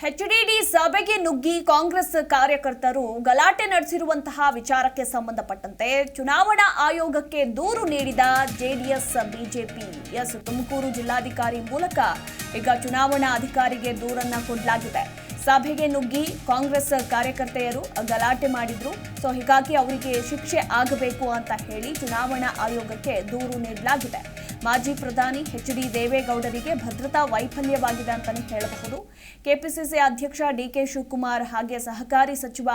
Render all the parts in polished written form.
HDD ಸಭೆಗೆ ನುಗ್ಗಿ ಕಾಂಗ್ರೆಸ್ ಕಾರ್ಯಕರ್ತರು ಗಲಾಟೆ ನಡೆಸಿರುವಂತಹ ವಿಚಾರಕ್ಕೆ ಸಂಬಂಧಪಟ್ಟಂತೆ ಚುನಾವಣಾ ಆಯೋಗಕ್ಕೆ ದೂರು ನೀಡಿದ ಜೆಡಿಎಸ್ ಬಿಜೆಪಿ ತುಮಕೂರು ಜಿಲ್ಲಾಧಿಕಾರಿ ಮೂಲಕ ಈಗ ಚುನಾವಣಾ ಅಧಿಕಾರಿಗೆ ದೂರನ್ನ ಕೊಡಲಾಗಿದೆ. ಸಭೆಗೆ ನುಗ್ಗಿ ಕಾಂಗ್ರೆಸ್ ಕಾರ್ಯಕರ್ತೆಯರು ಗಲಾಟೆ ಮಾಡಿದ್ರು. ಹೀಗಾಗಿ ಅವರಿಗೆ ಶಿಕ್ಷೆ ಆಗಬೇಕು ಅಂತ ಹೇಳಿ ಚುನಾವಣಾ ಆಯೋಗಕ್ಕೆ ದೂರು ನೀಡಲಾಗಿದೆ. ಮಾಜಿ ಪ್ರಧಾನಿ ಎಚ್.ಡಿ. ದೇವೇಗೌಡರಿಗೆ ಭದ್ರತಾ ವೈಫಲ್ಯವಾಗಿದೆ ಅಂತಾನೆ ಹೇಳಬಹುದು. ಕೆಪಿಸಿಸಿ ಅಧ್ಯಕ್ಷ ಡಿ.ಕೆ. ಶಿವಕುಮಾರ್ ಹಾಗೆ ಸಹಕಾರಿ ಸಚಿವ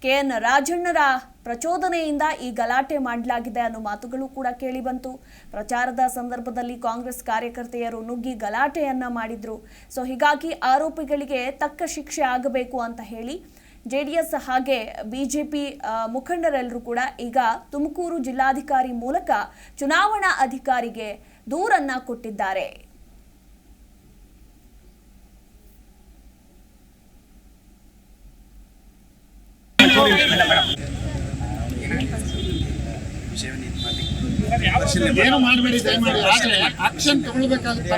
ಕೆ.ಎನ್. ರಾಜಣ್ಣರ ಪ್ರಚೋದನೆಯಿಂದ ಈ ಗಲಾಟೆ ಮಾಡಲಾಗಿದೆ ಅನ್ನೋ ಮಾತುಗಳು ಕೂಡ ಕೇಳಿ ಬಂತು. ಪ್ರಚಾರದ ಸಂದರ್ಭದಲ್ಲಿ ಕಾಂಗ್ರೆಸ್ ಕಾರ್ಯಕರ್ತೆಯರು ನುಗ್ಗಿ ಗಲಾಟೆಯನ್ನ ಮಾಡಿದ್ರು. ಹೀಗಾಗಿ ಆರೋಪಿಗಳಿಗೆ ತಕ್ಕ ಶಿಕ್ಷೆ ಆಗಬೇಕು ಅಂತ ಹೇಳಿ ಜೆಡಿಎಸ್ ಹಾಗೆ ಬಿಜೆಪಿ ಮುಖಂಡರೆಲ್ಲರೂ ಕೂಡ ಈಗ ತುಮಕೂರು ಜಿಲ್ಲಾಧಿಕಾರಿ ಮೂಲಕ ಚುನಾವಣಾ ಅಧಿಕಾರಿಗೆ ದೂರನ್ನ ಕೊಟ್ಟಿದ್ದಾರೆ. ಏನು ಮಾಡಬೇಡಿ, ದಯಮಾಡಿ ಆಕ್ಷನ್ ತಗೊಳ್ಬೇಕಾಗುತ್ತೆ.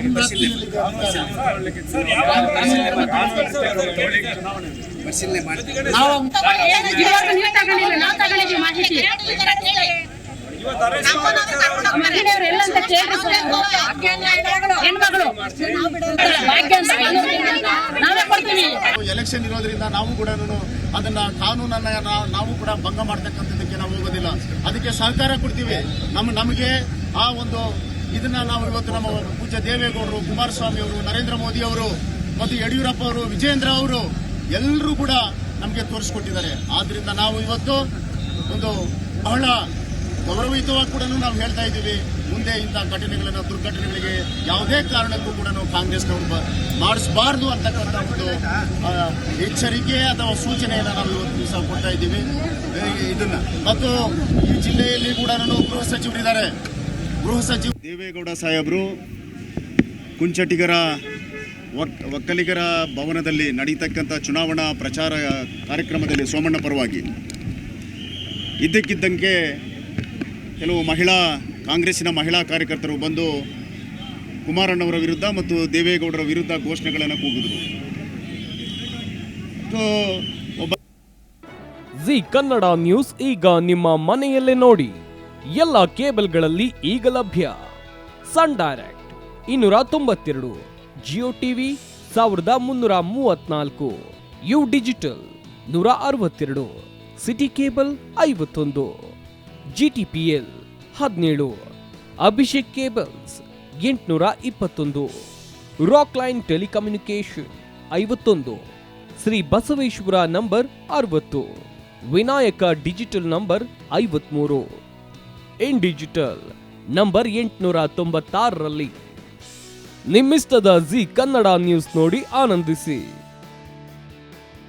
ಪರಿಶೀಲನೆ ಮಾಡ್ತೀವಿ ನಾವು. ಎಲೆಕ್ಷನ್ ಇರೋದ್ರಿಂದ ನಾವು ಕೂಡ ಅದನ್ನ ಕಾನೂನನ್ನ ನಾವು ಕೂಡ ಭಂಗ ಮಾಡ್ತಕ್ಕಂಥದ್ದಕ್ಕೆ ನಾವು ಹೋಗೋದಿಲ್ಲ. ಅದಕ್ಕೆ ಸಹಕಾರ ಕೊಡ್ತೀವಿ. ನಮಗೆ ಆ ಒಂದು ಇದನ್ನ ನಾವು ಇವತ್ತು ನಮ್ಮ ಪೂಜ್ಯ ದೇವೇಗೌಡರು, ಕುಮಾರಸ್ವಾಮಿ ಅವರು, ನರೇಂದ್ರ ಮೋದಿ ಅವರು ಮತ್ತು ಯಡಿಯೂರಪ್ಪ ಅವರು, ವಿಜೇಂದ್ರ ಅವರು ಎಲ್ಲರೂ ಕೂಡ ನಮಗೆ ತೋರಿಸ್ಕೊಟ್ಟಿದ್ದಾರೆ. ಆದ್ರಿಂದ ನಾವು ಇವತ್ತು ಒಂದು ಬಹಳ ಗೌರವಯುತವಾಗಿ ಕೂಡ ನಾವು ಹೇಳ್ತಾ ಇದ್ದೀವಿ, ಮುಂದೆ ಇಂಥ ಘಟನೆಗಳನ್ನು, ದುರ್ಘಟನೆಗಳಿಗೆ ಯಾವುದೇ ಕಾರಣಕ್ಕೂ ಕೂಡ ನಾವು ಕಾಂಗ್ರೆಸ್ನವರು ಮಾಡಿಸಬಾರದು ಅಂತಕ್ಕಂಥ ಒಂದು ಎಚ್ಚರಿಕೆ ಅಥವಾ ಸೂಚನೆಯನ್ನು ನಾವು ಇವತ್ತು ದಿವಸ ಕೊಡ್ತಾ ಇದ್ದೀವಿ. ಇದನ್ನ ಮತ್ತು ಈ ಜಿಲ್ಲೆಯಲ್ಲಿ ಕೂಡ ಗೃಹ ಸಚಿವರಿದ್ದಾರೆ. ಗೃಹ ಸಚಿವ ದೇವೇಗೌಡ ಸಾಹೇಬರು ಕುಂಚಟಿಗರ ಒಕ್ಕಲಿಗರ ಭವನದಲ್ಲಿ ನಡೀತಕ್ಕಂಥ ಚುನಾವಣಾ ಪ್ರಚಾರ ಕಾರ್ಯಕ್ರಮದಲ್ಲಿ ಸೋಮಣ್ಣ ಪರವಾಗಿ ಇದ್ದಕ್ಕಿದ್ದಂಗೆ ಕೆಲವು ಕಾಂಗ್ರೆಸ್ಸಿನ ಮಹಿಳಾ ಕಾರ್ಯಕರ್ತರು ಬಂದು ಕುಮಾರಣ್ಣವರ ವಿರುದ್ಧ ಮತ್ತು ದೇವೇಗೌಡರ ವಿರುದ್ಧ ಘೋಷಣೆಗಳನ್ನು ಕೂಗಿದ್ರು. ಜಿ ಕನ್ನಡ ನ್ಯೂಸ್ ಈಗ ನಿಮ್ಮ ಮನೆಯಲ್ಲೇ ನೋಡಿ. ಎಲ್ಲ ಕೇಬಲ್ಗಳಲ್ಲಿ ಈಗ ಲಭ್ಯ. Sun Direct 292, Jio TV 1334, U Digital 162, City Cable 51, GTPL 17, Abhishek Cables 821, Rockline Telecommunication 51, Shri Basaveshwara number 60, Vinayaka Digital number 53, In Digital number 896ರಲ್ಲಿ ನಿಮ್ಮಿಸ್ತದ ಜಿ ಕನ್ನಡ ನ್ಯೂಸ್ ನೋಡಿ ಆನಂದಿಸಿ.